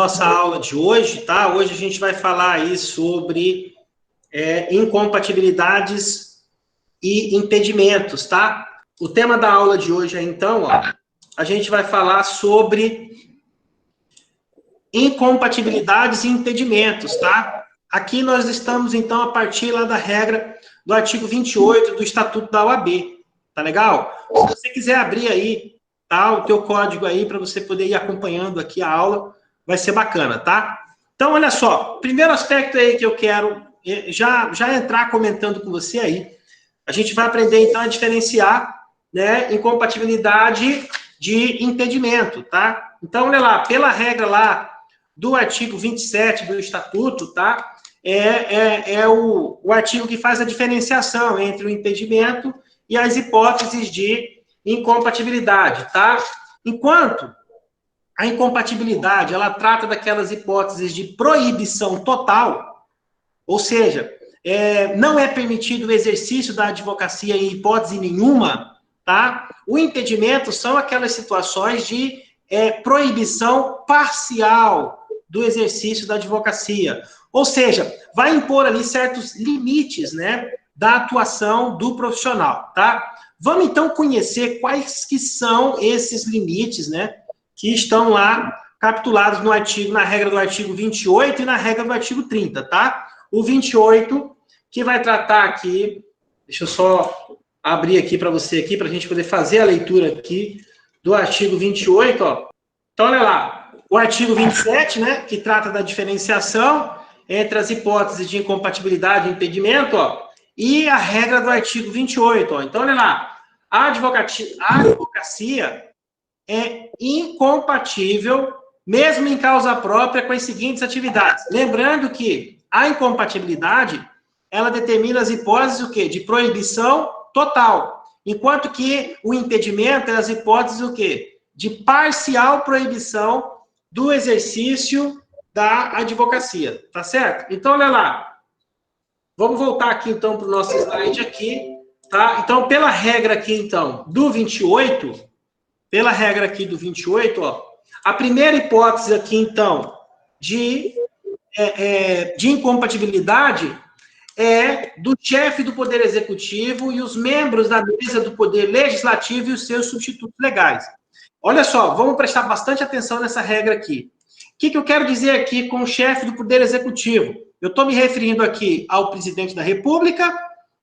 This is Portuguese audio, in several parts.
nossa aula de hoje, tá? Hoje a gente vai falar aí sobre incompatibilidades e impedimentos, tá? O tema da aula de hoje é, então, ó, a gente vai falar sobre incompatibilidades e impedimentos, tá? Aqui nós estamos, então, a partir lá da regra do artigo 28 do Estatuto da OAB, tá legal? Se você quiser abrir aí, tá, o teu código aí, para você poder ir acompanhando aqui a aula, vai ser bacana, tá? Então, olha só, primeiro aspecto aí que eu quero já entrar comentando com você aí, a gente vai aprender, então, a diferenciar, né, incompatibilidade de impedimento, tá? Então, olha lá, pela regra lá do artigo 27 do Estatuto, tá? É o artigo que faz a diferenciação entre o impedimento e as hipóteses de incompatibilidade, tá? Enquanto a incompatibilidade, ela trata daquelas hipóteses de proibição total, ou seja, não é permitido o exercício da advocacia em hipótese nenhuma, tá? O impedimento são aquelas situações de proibição parcial do exercício da advocacia. Ou seja, vai impor ali certos limites, né, da atuação do profissional, tá? Vamos, então, conhecer quais que são esses limites, né, que estão lá capitulados no artigo, na regra do artigo 28 e na regra do artigo 30, tá? O 28, que vai tratar aqui, deixa eu só abrir aqui para você aqui, para a gente poder fazer a leitura aqui do artigo 28, ó. Então, olha lá, o artigo 27, né, que trata da diferenciação entre as hipóteses de incompatibilidade e impedimento, ó, e a regra do artigo 28, ó. Então, olha lá, a advocacia é incompatível, mesmo em causa própria, com as seguintes atividades. Lembrando que a incompatibilidade, ela determina as hipóteses, o quê? De proibição total, enquanto que o impedimento é as hipóteses, o quê? De parcial proibição do exercício da advocacia, tá certo? Então, olha lá, vamos voltar aqui, então, para o nosso slide aqui, tá? Então, pela regra aqui, então, do 28, pela regra aqui do 28, ó, a primeira hipótese aqui, então, de incompatibilidade é do chefe do Poder Executivo e os membros da mesa do Poder Legislativo e os seus substitutos legais. Olha só, vamos prestar bastante atenção nessa regra aqui. O que eu quero dizer aqui com o chefe do Poder Executivo? Eu estou me referindo aqui ao presidente da República,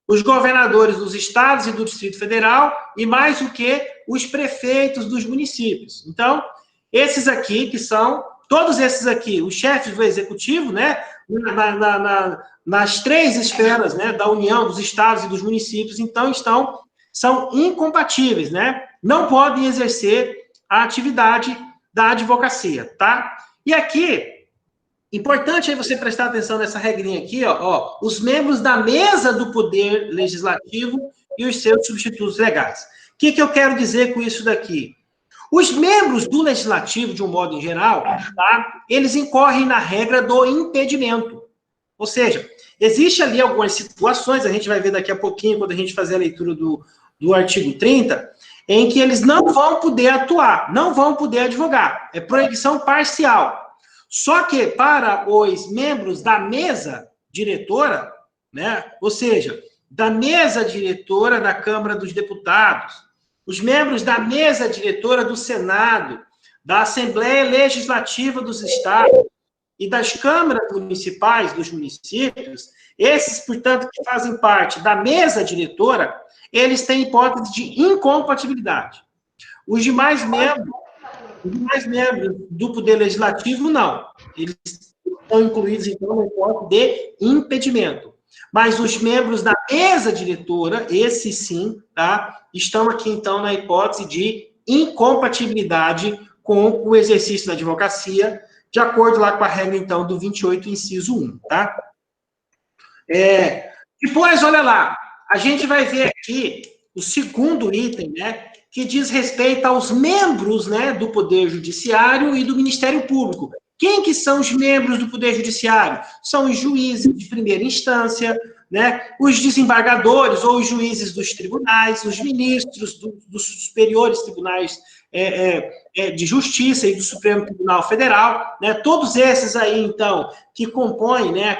os governadores dos estados e do Distrito Federal, e mais do que os prefeitos dos municípios. Então, esses aqui, que são, todos esses aqui, os chefes do Executivo, né, nas três esferas, né, da União, dos estados e dos municípios, então, são incompatíveis, né? Não podem exercer a atividade da advocacia, tá? E aqui, importante aí você prestar atenção nessa regrinha aqui, ó, os membros da mesa do Poder Legislativo e os seus substitutos legais. O que eu quero dizer com isso daqui? Os membros do Legislativo, de um modo em geral, tá? Eles incorrem na regra do impedimento. Ou seja, existe ali algumas situações, a gente vai ver daqui a pouquinho, quando a gente fazer a leitura do artigo 30, em que eles não vão poder atuar, não vão poder advogar. É proibição parcial. Só que para os membros da mesa diretora, né, ou seja, da mesa diretora da Câmara dos Deputados, os membros da mesa diretora do Senado, da Assembleia Legislativa dos Estados e das câmaras municipais dos municípios, esses, portanto, que fazem parte da mesa diretora, eles têm hipótese de incompatibilidade. Os demais membros do Poder Legislativo, não. Eles estão incluídos, então, na hipótese de impedimento. Mas os membros da mesa diretora, esses sim, tá, estão aqui, então, na hipótese de incompatibilidade com o exercício da advocacia, de acordo lá com a regra, então, do 28, inciso 1, tá? Depois, olha lá, a gente vai ver aqui o segundo item, né, que diz respeito aos membros, né, do Poder Judiciário e do Ministério Público. Quem que são os membros do Poder Judiciário? São os juízes de primeira instância, né, os desembargadores ou os juízes dos tribunais, os ministros dos superiores tribunais de Justiça e do Supremo Tribunal Federal, né? Todos esses aí, então, que compõem, né,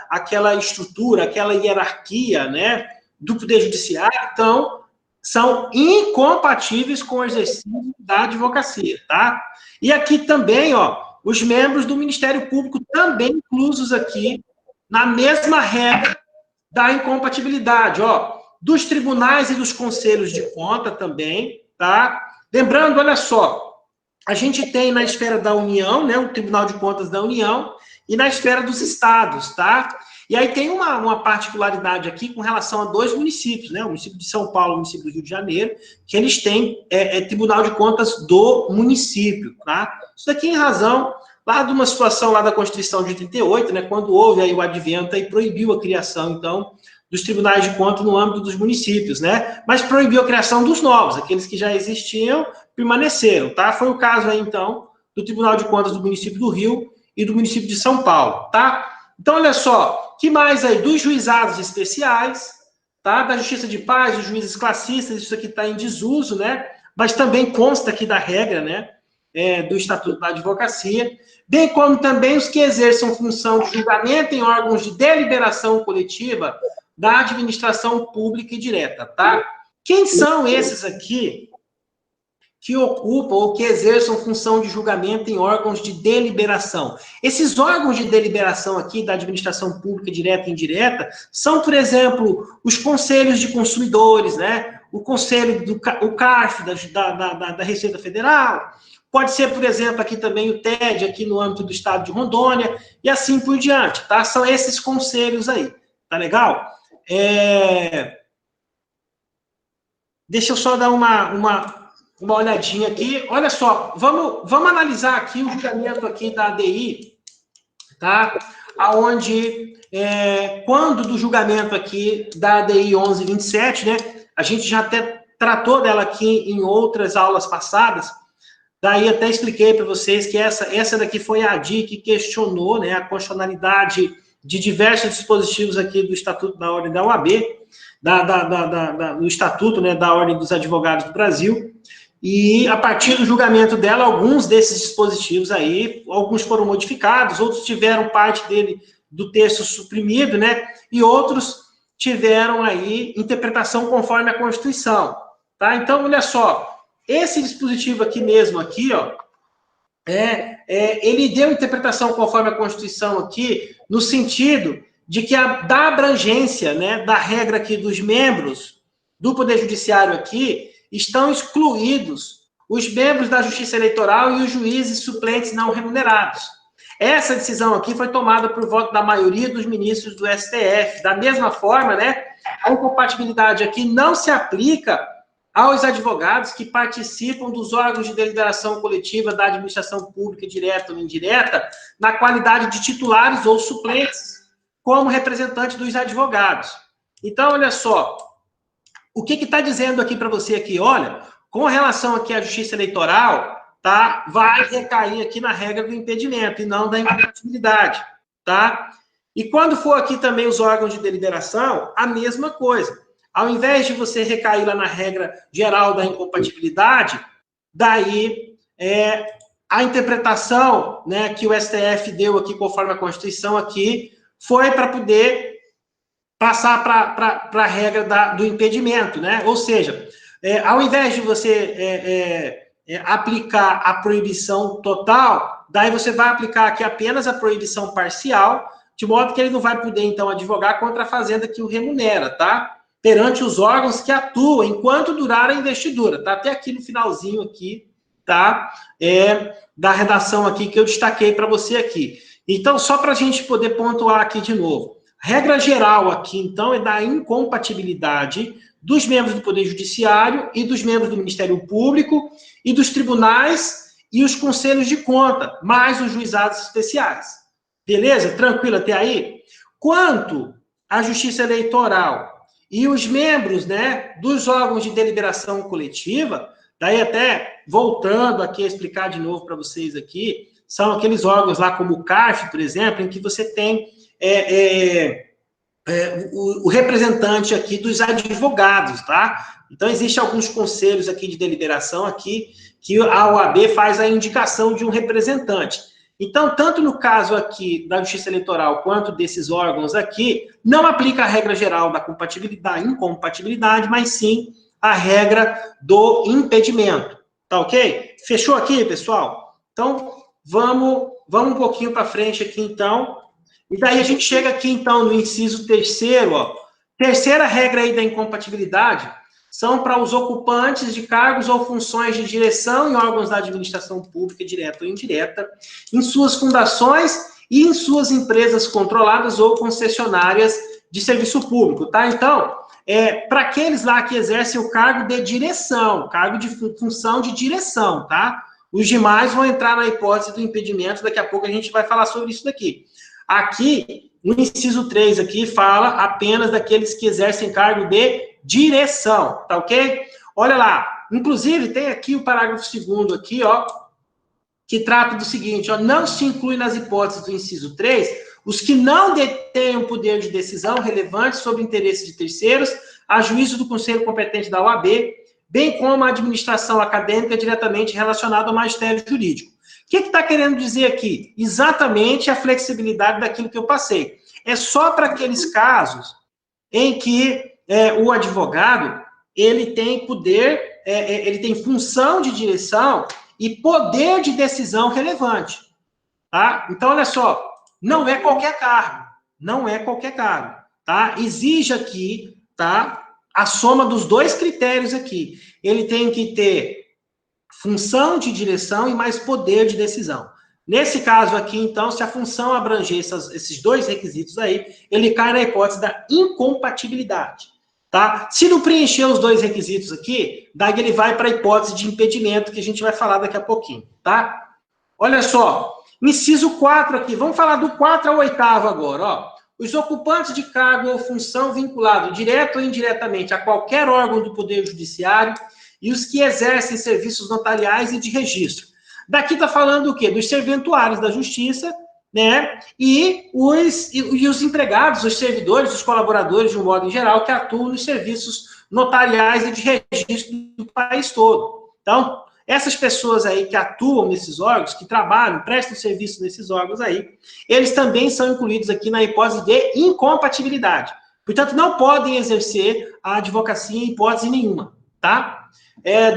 aquela estrutura, aquela hierarquia, né, do Poder Judiciário, então, são incompatíveis com o exercício da advocacia, tá? E aqui também, ó, os membros do Ministério Público também inclusos aqui na mesma regra da incompatibilidade, ó, dos tribunais e dos conselhos de conta também, tá? Lembrando, olha só, a gente tem na esfera da União, né, o Tribunal de Contas da União, e na esfera dos estados, tá? E aí tem uma particularidade aqui com relação a dois municípios, né? O município de São Paulo e o município do Rio de Janeiro, que eles têm Tribunal de Contas do município, tá? Isso daqui em razão lá de uma situação lá da Constituição de 88, né? Quando houve aí o advento e proibiu a criação, então, dos tribunais de contas no âmbito dos municípios, né? Mas proibiu a criação dos novos, aqueles que já existiam permaneceram, tá? Foi o caso aí, então, do Tribunal de Contas do município do Rio e do município de São Paulo, tá? Então, olha só, que mais aí? Dos juizados especiais, tá? Da Justiça de Paz, dos juízes classistas, isso aqui está em desuso, né? Mas também consta aqui da regra, né? Do Estatuto da Advocacia, bem como também os que exerçam função de julgamento em órgãos de deliberação coletiva da administração pública e direta, tá? Quem são esses aqui que ocupam ou que exerçam função de julgamento em órgãos de deliberação? Esses órgãos de deliberação aqui da administração pública direta e indireta são, por exemplo, os conselhos de consumidores, né? O conselho do CARF, da Receita Federal, pode ser, por exemplo, aqui também o TED, aqui no âmbito do estado de Rondônia, e assim por diante, tá? São esses conselhos aí, tá legal? Deixa eu só dar uma olhadinha aqui. Olha só, vamos analisar aqui o julgamento aqui da ADI, tá? Aonde, quando do julgamento aqui da ADI 1127, né? A gente já até tratou dela aqui em outras aulas passadas, daí até expliquei para vocês que essa daqui foi a ADI que questionou, né, a constitucionalidade de diversos dispositivos aqui do Estatuto da Ordem da OAB, do Estatuto, né, da Ordem dos Advogados do Brasil, e a partir do julgamento dela, alguns desses dispositivos aí, alguns foram modificados, outros tiveram parte dele do texto suprimido, né, e outros tiveram aí interpretação conforme a Constituição, tá? Então, olha só, esse dispositivo aqui mesmo, aqui, ó, ele deu interpretação conforme a Constituição aqui, no sentido de que da abrangência, né, da regra aqui dos membros do Poder Judiciário aqui, estão excluídos os membros da Justiça Eleitoral e os juízes suplentes não remunerados. Essa decisão aqui foi tomada por voto da maioria dos ministros do STF. Da mesma forma, né, a incompatibilidade aqui não se aplica aos advogados que participam dos órgãos de deliberação coletiva da administração pública, direta ou indireta, na qualidade de titulares ou suplentes, como representante dos advogados. Então, olha só, o que está dizendo aqui para você aqui? Olha, com relação aqui à Justiça Eleitoral, tá, vai recair aqui na regra do impedimento e não da incompatibilidade, tá? E quando for aqui também os órgãos de deliberação, a mesma coisa. Ao invés de você recair lá na regra geral da incompatibilidade, daí a interpretação, né, que o STF deu aqui conforme a Constituição aqui, foi para poder passar para a regra do impedimento, né? Ou seja, ao invés de você aplicar a proibição total, daí você vai aplicar aqui apenas a proibição parcial, de modo que ele não vai poder, então, advogar contra a fazenda que o remunera, tá? Perante os órgãos que atuam enquanto durar a investidura. Tá até aqui no finalzinho aqui, tá? Da redação aqui que eu destaquei para você aqui. Então, só para a gente poder pontuar aqui de novo. Regra geral aqui, então, é da incompatibilidade dos membros do Poder Judiciário e dos membros do Ministério Público e dos tribunais e os conselhos de conta, mais os juizados especiais. Beleza? Tranquilo até aí? Quanto à Justiça Eleitoral e os membros, né, dos órgãos de deliberação coletiva, daí até voltando aqui a explicar de novo para vocês aqui, são aqueles órgãos lá como o CARF, por exemplo, em que você tem o representante aqui dos advogados, tá? Então, existem alguns conselhos aqui de deliberação aqui, que a OAB faz a indicação de um representante. Então, tanto no caso aqui da Justiça Eleitoral, quanto desses órgãos aqui, não aplica a regra geral da compatibilidade, incompatibilidade, mas sim a regra do impedimento. Tá ok? Fechou aqui, pessoal? Então, vamos um pouquinho para frente aqui, então. E daí a gente chega aqui, então, no inciso 3º, ó. Terceira regra aí da incompatibilidade são para os ocupantes de cargos ou funções de direção em órgãos da administração pública, direta ou indireta, em suas fundações e em suas empresas controladas ou concessionárias de serviço público, tá? Então, para aqueles lá que exercem o cargo de direção, cargo de função de direção, tá? Os demais vão entrar na hipótese do impedimento, daqui a pouco a gente vai falar sobre isso daqui. Aqui, no inciso 3 aqui, fala apenas daqueles que exercem cargo de direção, tá ok? Olha lá, inclusive tem aqui o parágrafo 2º aqui, ó, que trata do seguinte, ó, não se inclui nas hipóteses do inciso 3 os que não detêm o poder de decisão relevante sobre interesses de terceiros, a juízo do Conselho competente da OAB, bem como a administração acadêmica diretamente relacionada ao magistério jurídico. O que está querendo dizer aqui? Exatamente a flexibilidade daquilo que eu passei. É só para aqueles casos em que o advogado ele tem poder, ele tem função de direção e poder de decisão relevante. Tá? Então, olha só, não é qualquer cargo. Não é qualquer cargo. Tá? Exige aqui, tá, a soma dos dois critérios aqui. Ele tem que ter função de direção e mais poder de decisão. Nesse caso aqui, então, se a função abranger esses dois requisitos aí, ele cai na hipótese da incompatibilidade, tá? Se não preencher os dois requisitos aqui, daí ele vai para a hipótese de impedimento, que a gente vai falar daqui a pouquinho, tá? Olha só, inciso 4 aqui, vamos falar do 4 ao 8º agora, ó. Os ocupantes de cargo ou função vinculado, direto ou indiretamente, a qualquer órgão do Poder Judiciário e os que exercem serviços notariais e de registro. Daqui está falando o quê? Dos serventuários da Justiça, né? E os empregados, os servidores, os colaboradores, de um modo em geral, que atuam nos serviços notariais e de registro do país todo. Então, essas pessoas aí que atuam nesses órgãos, que trabalham, prestam serviço nesses órgãos aí, eles também são incluídos aqui na hipótese de incompatibilidade. Portanto, não podem exercer a advocacia em hipótese nenhuma, tá?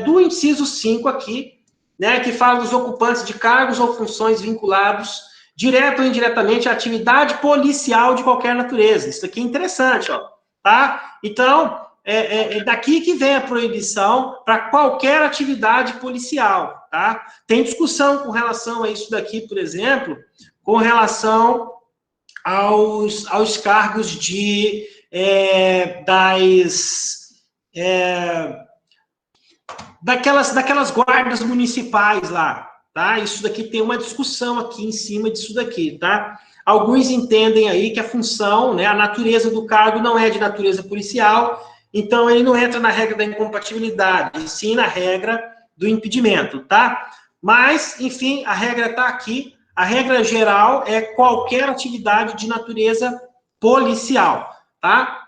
Do inciso 5 aqui, né, que fala dos ocupantes de cargos ou funções vinculados, direto ou indiretamente, à atividade policial de qualquer natureza. Isso aqui é interessante, ó, tá? Então, é daqui que vem a proibição para qualquer atividade policial, tá? Tem discussão com relação a isso daqui, por exemplo, com relação aos cargos de daquelas guardas municipais lá, tá? Isso daqui tem uma discussão aqui em cima disso daqui, tá? Alguns entendem aí que a função, né, a natureza do cargo não é de natureza policial, então ele não entra na regra da incompatibilidade, e sim na regra do impedimento, tá? Mas, enfim, a regra está aqui. A regra geral é qualquer atividade de natureza policial, tá?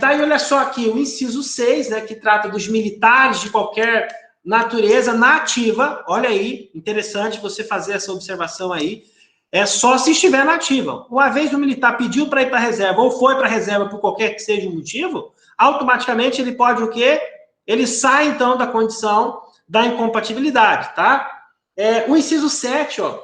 Daí, olha só aqui, o inciso 6, né, que trata dos militares de qualquer natureza na ativa. Olha aí, interessante você fazer essa observação aí. É só se estiver na ativa. Uma vez o militar pediu para ir para a reserva ou foi para a reserva por qualquer que seja o motivo, automaticamente ele pode o quê? Ele sai, então, da condição da incompatibilidade, tá? O inciso 7, ó,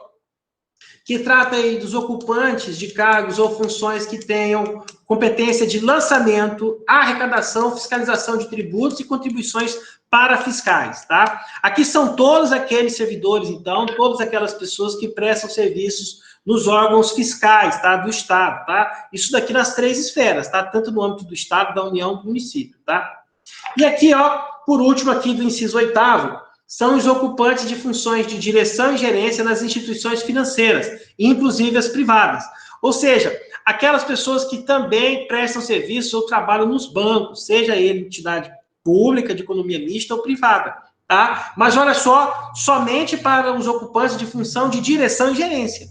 que trata aí dos ocupantes de cargos ou funções que tenham competência de lançamento, arrecadação, fiscalização de tributos e contribuições para fiscais, tá? Aqui são todos aqueles servidores, então, todas aquelas pessoas que prestam serviços nos órgãos fiscais, tá? Do Estado, tá? Isso daqui nas 3 esferas, tá? Tanto no âmbito do Estado, da União, do município, tá? E aqui, ó, por último aqui do inciso 8º, são os ocupantes de funções de direção e gerência nas instituições financeiras, inclusive as privadas. Ou seja, aquelas pessoas que também prestam serviço ou trabalham nos bancos, seja ele entidade pública, de economia mista ou privada, tá? Mas olha só, somente para os ocupantes de função de direção e gerência,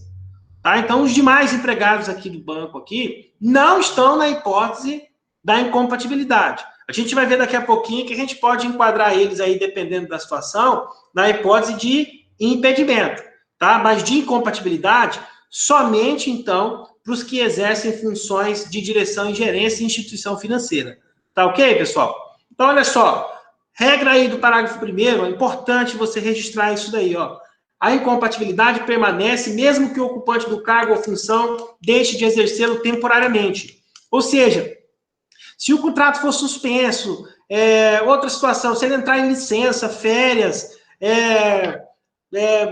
tá? Então, os demais empregados aqui do banco aqui não estão na hipótese da incompatibilidade. A gente vai ver daqui a pouquinho que a gente pode enquadrar eles aí, dependendo da situação, na hipótese de impedimento, tá? Mas de incompatibilidade, somente, então, para os que exercem funções de direção e gerência em instituição financeira. Tá ok, pessoal? Então, olha só, regra aí do parágrafo 1º, é importante você registrar isso daí, ó. A incompatibilidade permanece mesmo que o ocupante do cargo ou função deixe de exercê-lo temporariamente. Ou seja, se o contrato for suspenso, outra situação, se ele entrar em licença, férias,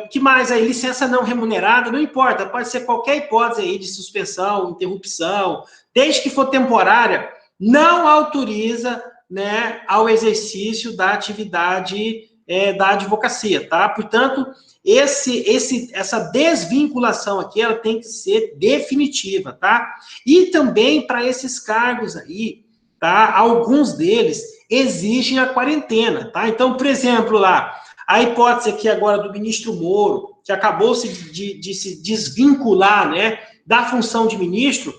que mais aí? Licença não remunerada, não importa, pode ser qualquer hipótese aí de suspensão, interrupção, desde que for temporária, não autoriza, né, ao exercício da atividade da advocacia, tá? Portanto, essa desvinculação aqui, ela tem que ser definitiva, tá? E também para esses cargos aí, tá? Alguns deles exigem a quarentena, tá? Então, por exemplo, lá, a hipótese aqui agora do ministro Moro, que acabou de se desvincular, né, da função de ministro,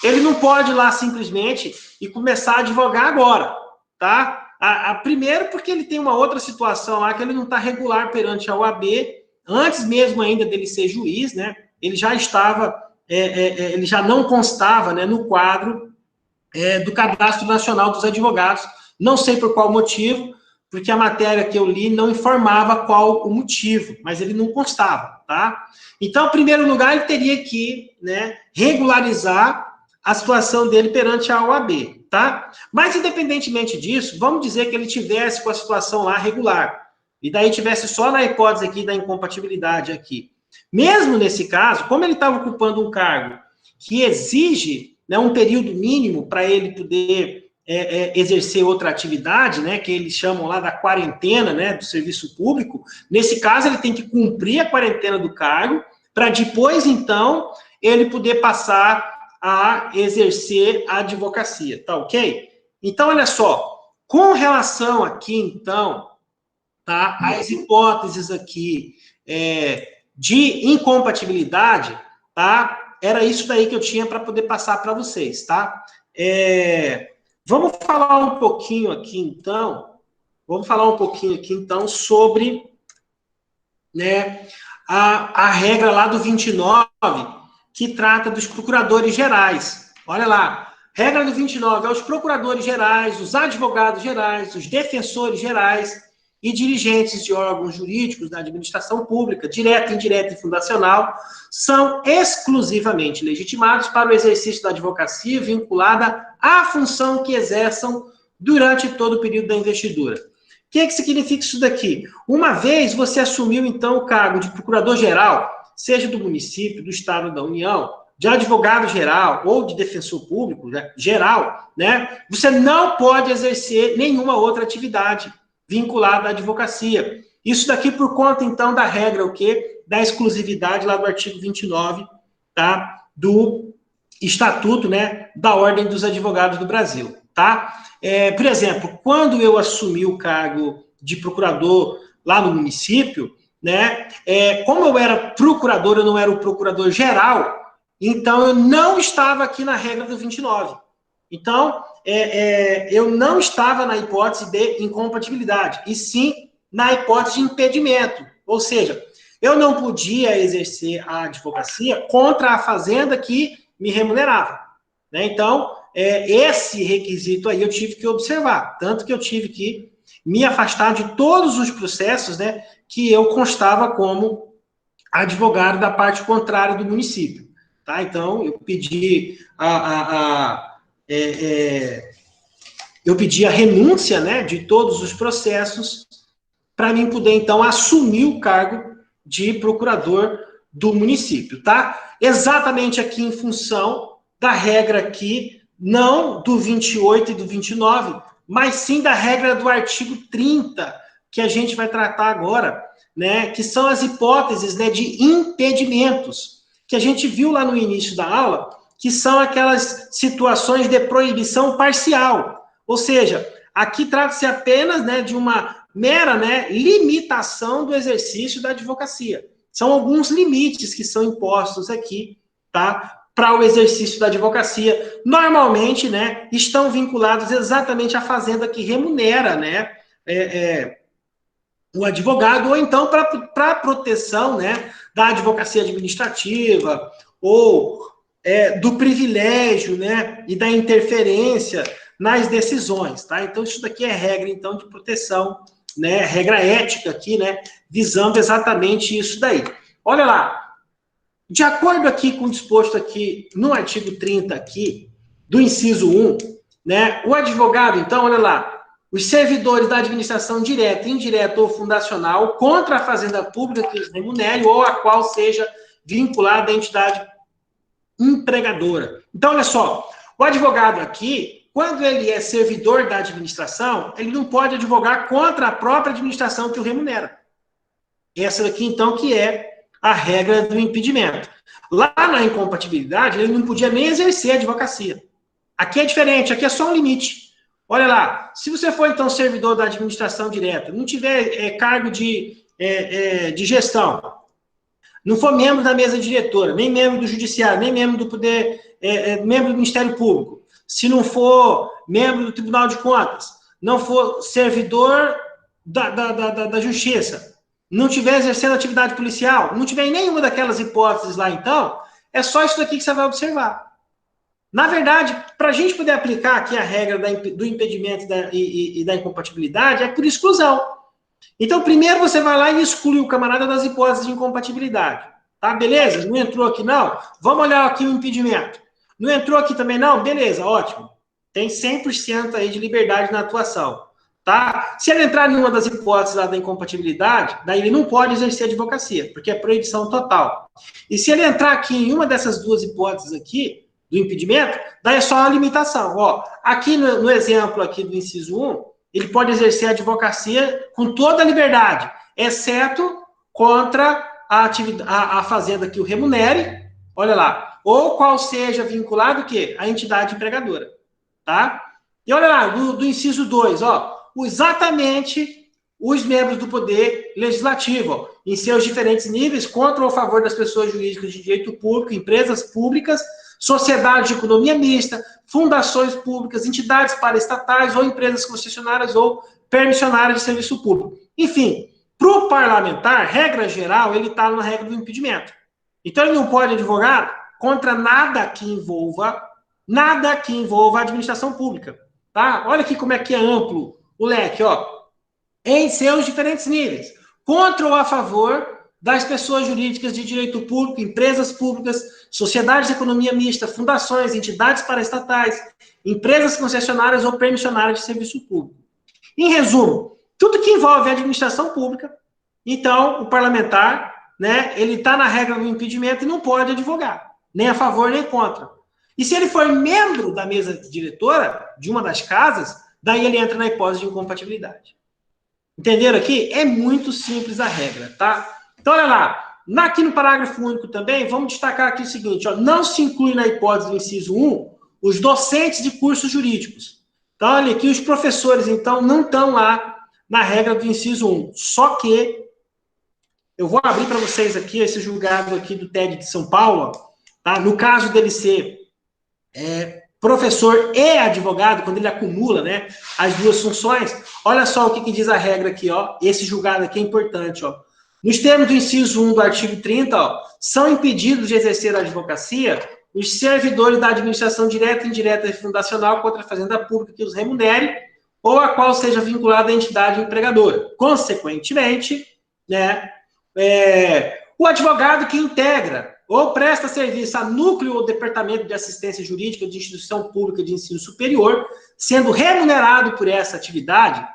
ele não pode ir lá simplesmente e começar a advogar agora, tá? Primeiro porque ele tem uma outra situação lá, que ele não está regular perante a OAB, antes mesmo ainda dele ser juiz, né? Ele já estava, ele já não constava, né, no quadro do Cadastro Nacional dos Advogados, não sei por qual motivo, porque a matéria que eu li não informava qual o motivo, mas ele não constava, tá? Então, em primeiro lugar, ele teria que, né, regularizar a situação dele perante a OAB, tá? Mas, independentemente disso, vamos dizer que ele tivesse com a situação lá regular, e daí tivesse só na hipótese aqui da incompatibilidade aqui. Mesmo nesse caso, como ele estava ocupando um cargo que exige, né, um período mínimo para ele poder exercer outra atividade, né, que eles chamam lá da quarentena, né, do serviço público, nesse caso ele tem que cumprir a quarentena do cargo, para depois, então, ele poder passar a exercer a advocacia, tá ok? Então, olha só, com relação aqui, então, tá, as hipóteses aqui de incompatibilidade, tá, era isso daí que eu tinha para poder passar para vocês, tá? Vamos falar um pouquinho aqui, então, sobre, né, a regra lá do 29, que trata dos procuradores gerais. Olha lá, regra do 29 é os procuradores gerais, os advogados gerais, os defensores gerais e dirigentes de órgãos jurídicos da administração pública, direta, indireta e fundacional, são exclusivamente legitimados para o exercício da advocacia vinculada à função que exerçam durante todo o período da investidura. O que significa isso daqui? Uma vez você assumiu, então, o cargo de procurador-geral, seja do município, do estado, da União, de advogado-geral ou de defensor público, né, geral, né, você não pode exercer nenhuma outra atividade vinculada à advocacia. Isso daqui por conta, então, da regra, o quê? Da exclusividade lá do artigo 29, tá? Do Estatuto, né, da Ordem dos Advogados do Brasil, tá? Por exemplo, quando eu assumi o cargo de procurador lá no município, né, como eu era procurador, eu não era o procurador geral, então eu não estava aqui na regra do 29. Então, eu não estava na hipótese de incompatibilidade, e sim na hipótese de impedimento. Ou seja, eu não podia exercer a advocacia contra a fazenda que me remunerava, né? Então, esse requisito aí eu tive que observar, tanto que eu tive que me afastar de todos os processos, né, que eu constava como advogado da parte contrária do município, tá? Então, eu pedi a renúncia, né, de todos os processos para mim poder, então, assumir o cargo de procurador do município, tá? Exatamente aqui em função da regra aqui, não do 28 e do 29, mas sim da regra do artigo 30, que a gente vai tratar agora, né, que são as hipóteses, né, de impedimentos, que a gente viu lá no início da aula, que são aquelas situações de proibição parcial. Ou seja, aqui trata-se apenas, né, de uma mera, né, limitação do exercício da advocacia. São alguns limites que são impostos aqui, tá, para o exercício da advocacia. Normalmente, né, estão vinculados exatamente à fazenda que remunera, né, o advogado, ou então para a proteção, né, da advocacia administrativa, ou do privilégio, né, e da interferência nas decisões, tá? Então, isso daqui é regra, então, de proteção, né, regra ética aqui, né, visando exatamente isso daí. Olha lá, de acordo aqui com o disposto aqui no artigo 30 aqui, do inciso 1, né, o advogado, então, olha lá, os servidores da administração direta, indireta ou fundacional contra a fazenda pública que os remunere ou a qual seja vinculada a entidade empregadora. Então, olha só, o advogado aqui, quando ele é servidor da administração, ele não pode advogar contra a própria administração que o remunera. Essa daqui, então, que é a regra do impedimento. Lá na incompatibilidade, ele não podia nem exercer a advocacia. Aqui é diferente, aqui é só um limite. Olha lá, se você for, então, servidor da administração direta, não tiver cargo de gestão, não for membro da mesa diretora, nem membro do judiciário, nem membro do poder, membro do Ministério Público, se não for membro do Tribunal de Contas, não for servidor da Justiça, não tiver exercendo atividade policial, não tiver em nenhuma daquelas hipóteses lá, então, é só isso daqui que você vai observar. Na verdade, para a gente poder aplicar aqui a regra do impedimento e da incompatibilidade, é por exclusão. Então, primeiro você vai lá e exclui o camarada das hipóteses de incompatibilidade. Tá? Beleza? Não entrou aqui, não? Vamos olhar aqui o impedimento. Não entrou aqui também, não? Beleza, ótimo. Tem 100% aí de liberdade na atuação. Tá? Se ele entrar em uma das hipóteses lá da incompatibilidade, daí ele não pode exercer a advocacia, porque é proibição total. E se ele entrar aqui em uma dessas duas hipóteses aqui, do impedimento, daí é só a limitação. Ó, aqui no exemplo aqui do inciso 1, ele pode exercer a advocacia com toda a liberdade, exceto contra a fazenda que o remunere, olha lá, ou qual seja vinculado o quê? A entidade empregadora, tá? E olha lá, do inciso 2, ó, exatamente os membros do Poder Legislativo, ó, em seus diferentes níveis, contra ou a favor das pessoas jurídicas de direito público, empresas públicas, sociedades de economia mista, fundações públicas, entidades paraestatais ou empresas concessionárias ou permissionárias de serviço público. Enfim, para o parlamentar, regra geral, ele está na regra do impedimento. Então, ele não pode advogar contra nada que envolva a administração pública. Tá? Olha aqui como é que é amplo o leque, ó, em seus diferentes níveis, contra ou a favor das pessoas jurídicas de direito público, empresas públicas, sociedades de economia mista, fundações, entidades paraestatais, empresas concessionárias ou permissionárias de serviço público. Em resumo, tudo que envolve a administração pública, então, o parlamentar, né, ele está na regra do impedimento e não pode advogar, nem a favor nem contra. E se ele for membro da mesa diretora de uma das casas, daí ele entra na hipótese de incompatibilidade. Entenderam aqui? É muito simples a regra, tá? Então, olha lá. Aqui no parágrafo único também, vamos destacar aqui o seguinte, ó, não se inclui na hipótese do inciso 1 os docentes de cursos jurídicos. Então, olha aqui, os professores, então, não estão lá na regra do inciso 1. Só que, eu vou abrir para vocês aqui esse julgado aqui do TED de São Paulo, tá? No caso dele ser professor e advogado, quando ele acumula, né, as duas funções, olha só o que diz a regra aqui, ó, esse julgado aqui é importante, ó. Nos termos do inciso 1 do artigo 30, ó, são impedidos de exercer a advocacia os servidores da administração direta, indireta e fundacional contra a fazenda pública que os remunere ou a qual seja vinculada a entidade empregadora. Consequentemente, né, o advogado que integra ou presta serviço a núcleo ou departamento de assistência jurídica de instituição pública de ensino superior, sendo remunerado por essa atividade,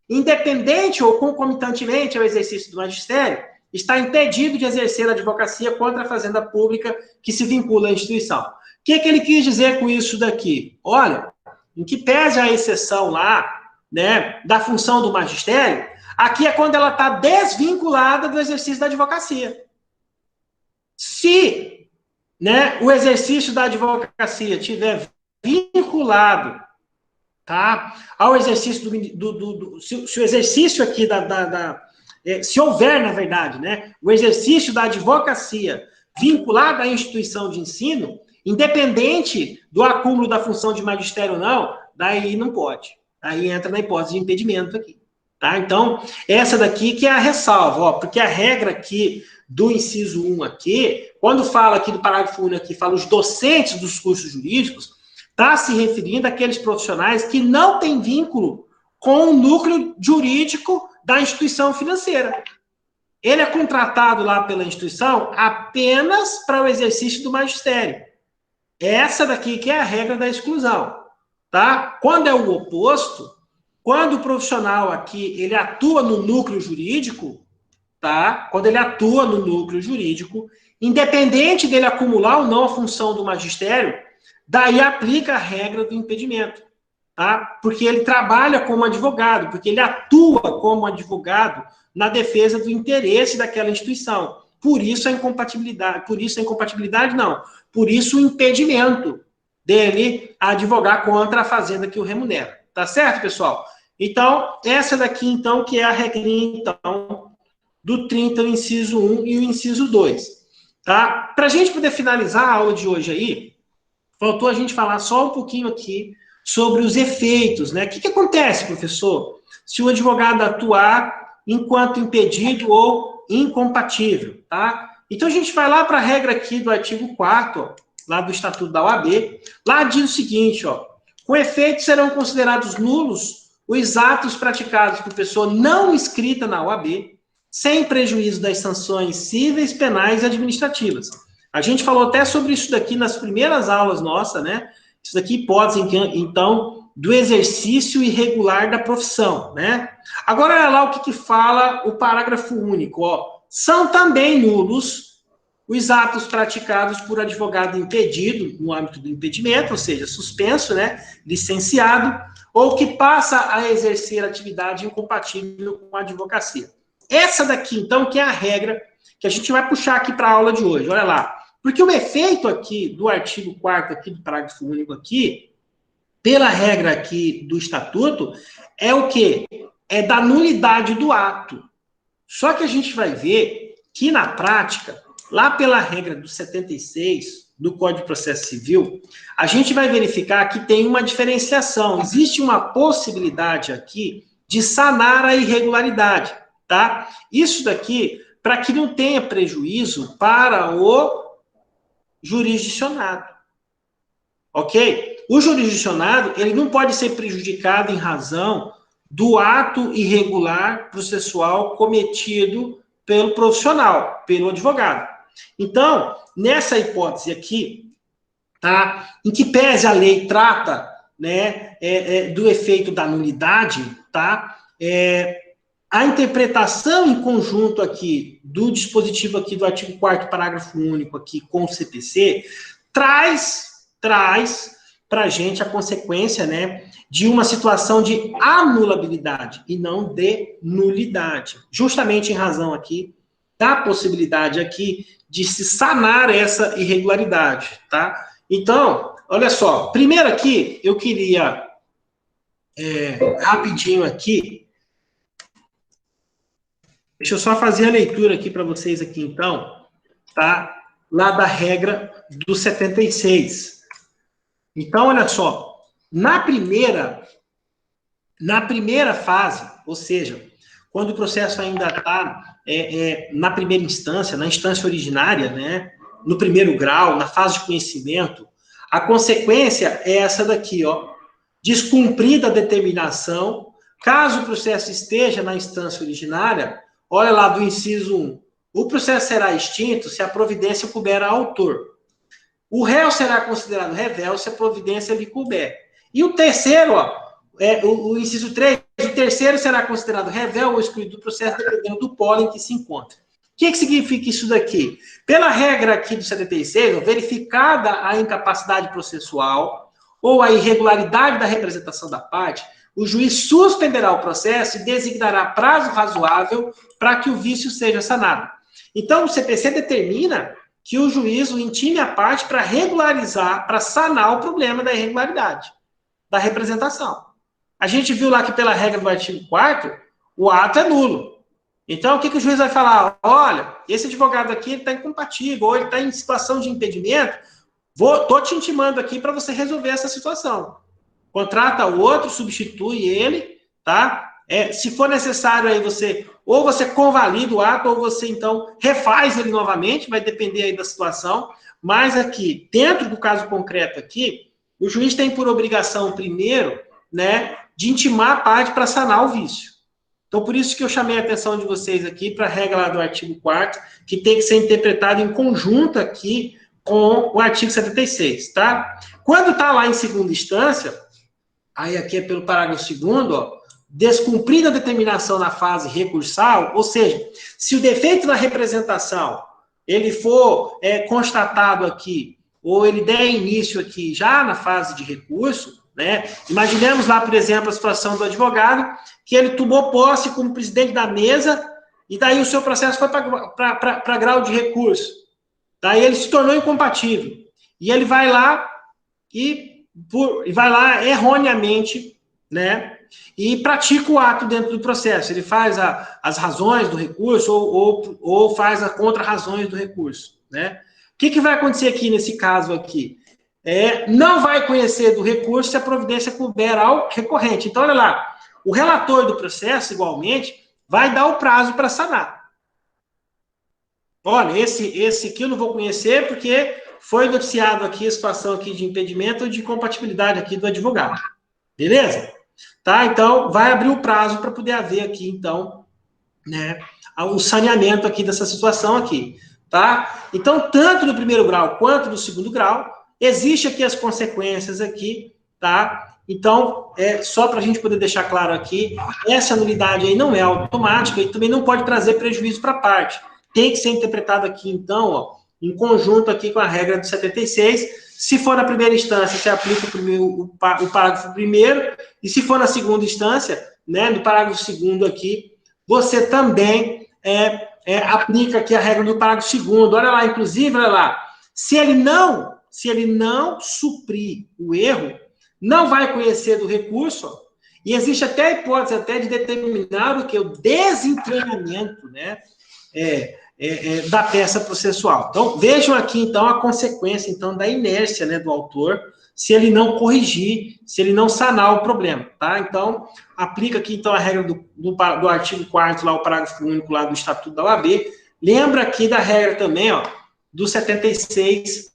independente ou concomitantemente ao exercício do magistério, está impedido de exercer a advocacia contra a fazenda pública que se vincula à instituição. O que ele quis dizer com isso daqui? Olha, em que pese a exceção lá, né, da função do magistério, aqui é quando ela está desvinculada do exercício da advocacia. Se, né, o exercício da advocacia tiver vinculado, tá, ao exercício se o exercício aqui se houver, na verdade, né, o exercício da advocacia vinculada à instituição de ensino, independente do acúmulo da função de magistério ou não, daí não pode. Aí entra na hipótese de impedimento aqui. Tá? Então, essa daqui que é a ressalva, ó, porque a regra aqui do inciso 1 aqui, quando fala aqui do parágrafo único aqui, fala os docentes dos cursos jurídicos, está se referindo àqueles profissionais que não têm vínculo com o núcleo jurídico da instituição financeira. Ele é contratado lá pela instituição apenas para o exercício do magistério. Essa daqui que é a regra da exclusão, tá? Quando é o oposto, quando o profissional aqui, ele atua no núcleo jurídico, tá? Quando ele atua no núcleo jurídico, independente dele acumular ou não a função do magistério, daí aplica a regra do impedimento, tá? Porque ele trabalha como advogado, porque ele atua como advogado na defesa do interesse daquela instituição. Por isso a incompatibilidade, por isso o impedimento dele advogar contra a fazenda que o remunera. Tá certo, pessoal? Então, essa daqui, então, que é a regrinha, então, do 30, o inciso 1 e o inciso 2. Tá? Para a gente poder finalizar a aula de hoje aí, faltou a gente falar só um pouquinho aqui sobre os efeitos, né? O que acontece, professor, se o advogado atuar enquanto impedido ou incompatível, tá? Então, a gente vai lá para a regra aqui do artigo 4º, ó, lá do Estatuto da OAB. Lá diz o seguinte, ó, com efeito serão considerados nulos os atos praticados por pessoa não inscrita na OAB, sem prejuízo das sanções cíveis, penais e administrativas. A gente falou até sobre isso daqui nas primeiras aulas nossas, né? Isso daqui, hipótese, então, do exercício irregular da profissão, né? Agora, olha lá o que fala o parágrafo único, ó. São também nulos os atos praticados por advogado impedido, no âmbito do impedimento, ou seja, suspenso, né? Licenciado, ou que passa a exercer atividade incompatível com a advocacia. Essa daqui, então, que é a regra que a gente vai puxar aqui para a aula de hoje. Olha lá. Porque o efeito aqui do artigo 4º aqui do parágrafo único aqui, pela regra aqui do estatuto, é o quê? É da nulidade do ato. Só que a gente vai ver que, na prática, lá pela regra do 76 do Código de Processo Civil, a gente vai verificar que tem uma diferenciação. Existe uma possibilidade aqui de sanar a irregularidade, tá? Isso daqui, para que não tenha prejuízo para o jurisdicionado, ok? O jurisdicionado, ele não pode ser prejudicado em razão do ato irregular processual cometido pelo profissional, pelo advogado. Então, nessa hipótese aqui, tá? Em que pese a lei trata, né, do efeito da nulidade, tá? A interpretação em conjunto aqui do dispositivo aqui do artigo 4º, parágrafo único aqui com o CPC, traz para a gente a consequência, né, de uma situação de anulabilidade e não de nulidade. Justamente em razão aqui da possibilidade aqui de se sanar essa irregularidade, tá? Então, olha só, primeiro aqui, eu queria, rapidinho aqui, deixa eu só fazer a leitura aqui para vocês aqui, então, tá? Lá da regra do 76. Então, olha só, na primeira fase, ou seja, quando o processo ainda está na primeira instância, na instância originária, né, no primeiro grau, na fase de conhecimento, a consequência é essa daqui, ó, descumprida a determinação, caso o processo esteja na instância originária, olha lá do inciso 1, o processo será extinto se a providência couber ao autor. O réu será considerado revel se a providência lhe couber. E o terceiro, ó, o inciso 3, o terceiro será considerado revel ou excluído do processo, dependendo do polo em que se encontra. O que significa isso daqui? Pela regra aqui do 76, ó, verificada a incapacidade processual ou a irregularidade da representação da parte, o juiz suspenderá o processo e designará prazo razoável para que o vício seja sanado. Então, o CPC determina que o juízo intime a parte para regularizar, para sanar o problema da irregularidade, da representação. A gente viu lá que pela regra do artigo 4º, o ato é nulo. Então, o que o juiz vai falar? Olha, esse advogado aqui está incompatível, ou ele está em situação de impedimento, estou te intimando aqui para você resolver essa situação. Contrata o outro, substitui ele, tá? Se for necessário aí ou você convalida o ato, ou você então refaz ele novamente, vai depender aí da situação. Mas aqui, dentro do caso concreto aqui, o juiz tem por obrigação primeiro, né, de intimar a parte para sanar o vício. Então, por isso que eu chamei a atenção de vocês aqui para a regra lá do artigo 4º, que tem que ser interpretado em conjunto aqui com o artigo 76, tá? Quando está lá em segunda instância, aí aqui é pelo parágrafo 2º, ó, descumprida a determinação na fase recursal, ou seja, se o defeito da representação ele for constatado aqui, ou ele der início aqui já na fase de recurso, né? Imaginemos lá, por exemplo, a situação do advogado, que ele tomou posse como presidente da mesa, e daí o seu processo foi para grau de recurso. Daí ele se tornou incompatível. E ele vai lá erroneamente, né, e pratica o ato dentro do processo. Ele faz as razões do recurso ou faz as contra-razões do recurso, né? O que vai acontecer aqui nesse caso aqui? Não vai conhecer do recurso se a providência couber ao recorrente. Então, olha lá, o relator do processo, igualmente, vai dar o prazo para sanar. Olha, esse aqui eu não vou conhecer porque foi noticiado aqui a situação aqui de impedimento ou de incompatibilidade aqui do advogado. Beleza? Tá? Então, vai abrir o prazo para poder haver aqui, então, né, o saneamento aqui dessa situação aqui. Tá? Então, tanto no primeiro grau quanto no segundo grau, existe aqui as consequências aqui, tá? Então, só para a gente poder deixar claro aqui, essa nulidade aí não é automática e também não pode trazer prejuízo para a parte. Tem que ser interpretado aqui, então, ó, em conjunto aqui com a regra do 76. Se for na primeira instância, você aplica o parágrafo primeiro, e se for na segunda instância, né, no parágrafo segundo aqui, você também aplica aqui a regra do parágrafo segundo. Olha lá, inclusive, olha lá, se ele não suprir o erro, não vai conhecer do recurso, ó, e existe até a hipótese até de determinar o que? O desentranhamento, né, da peça processual. Então, vejam aqui, então, a consequência, então, da inércia, né, do autor, se ele não corrigir, se ele não sanar o problema, tá? Então, aplica aqui, então, a regra do artigo 4º, lá, o parágrafo único, lá, do Estatuto da OAB. Lembra aqui da regra também, ó, do 76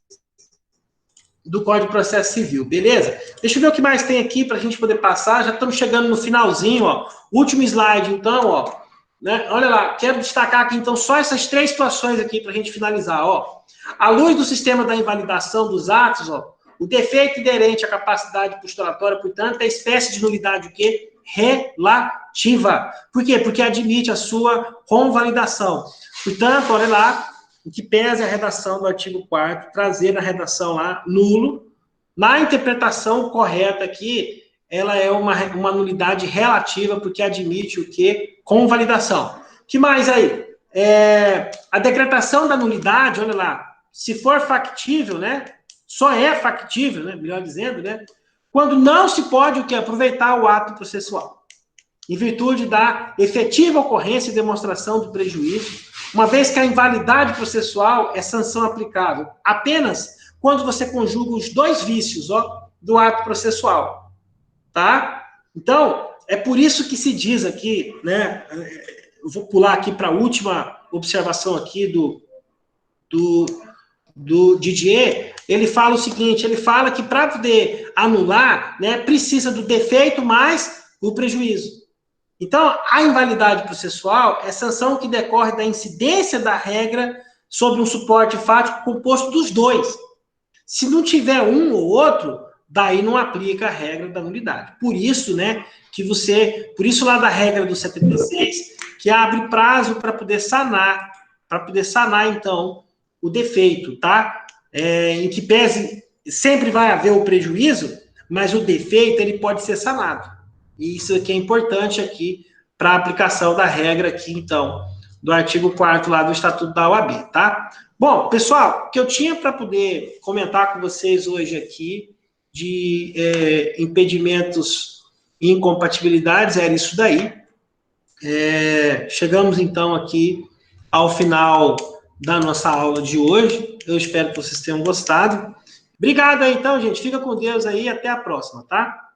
do Código de Processo Civil, beleza? Deixa eu ver o que mais tem aqui para a gente poder passar. Já estamos chegando no finalzinho, ó. Último slide, então, ó. Né? Olha lá, quero destacar aqui, então, só essas 3 situações aqui para a gente finalizar, ó. À luz do sistema da invalidação dos atos, ó, o defeito inerente à capacidade postulatória, portanto, é espécie de nulidade o quê? Relativa. Por quê? Porque admite a sua convalidação. Portanto, olha lá, o que pesa a redação do artigo 4º, trazer a redação lá, nulo. Na interpretação correta aqui, ela é uma nulidade relativa, porque admite o quê? Convalidação. Que mais aí? A decretação da nulidade, olha lá, se for factível, né? Só é factível, né? Melhor dizendo, né? Quando não se pode o quê? Aproveitar o ato processual. Em virtude da efetiva ocorrência e demonstração do prejuízo, uma vez que a invalidade processual é sanção aplicável apenas quando você conjuga os 2 vícios, ó, do ato processual, tá? Então, é por isso que se diz aqui, né, eu vou pular aqui para a última observação aqui do Didier, ele fala o seguinte, ele fala que para poder anular, né, precisa do defeito mais o prejuízo. Então, a invalidade processual é sanção que decorre da incidência da regra sobre um suporte fático composto dos 2. Se não tiver um ou outro, daí não aplica a regra da nulidade. Por isso, né, por isso lá da regra do 76, que abre prazo para poder sanar, então, o defeito, tá? Em que pese, sempre vai haver o prejuízo, mas o defeito, ele pode ser sanado. E isso aqui é importante aqui para a aplicação da regra aqui, então, do artigo 4º lá do Estatuto da OAB, tá? Bom, pessoal, o que eu tinha para poder comentar com vocês hoje aqui de impedimentos e incompatibilidades era isso daí. chegamos, então, aqui ao final da nossa aula de hoje. Eu espero que vocês tenham gostado. Obrigado aí, então, gente. Fica com Deus aí e até a próxima, tá?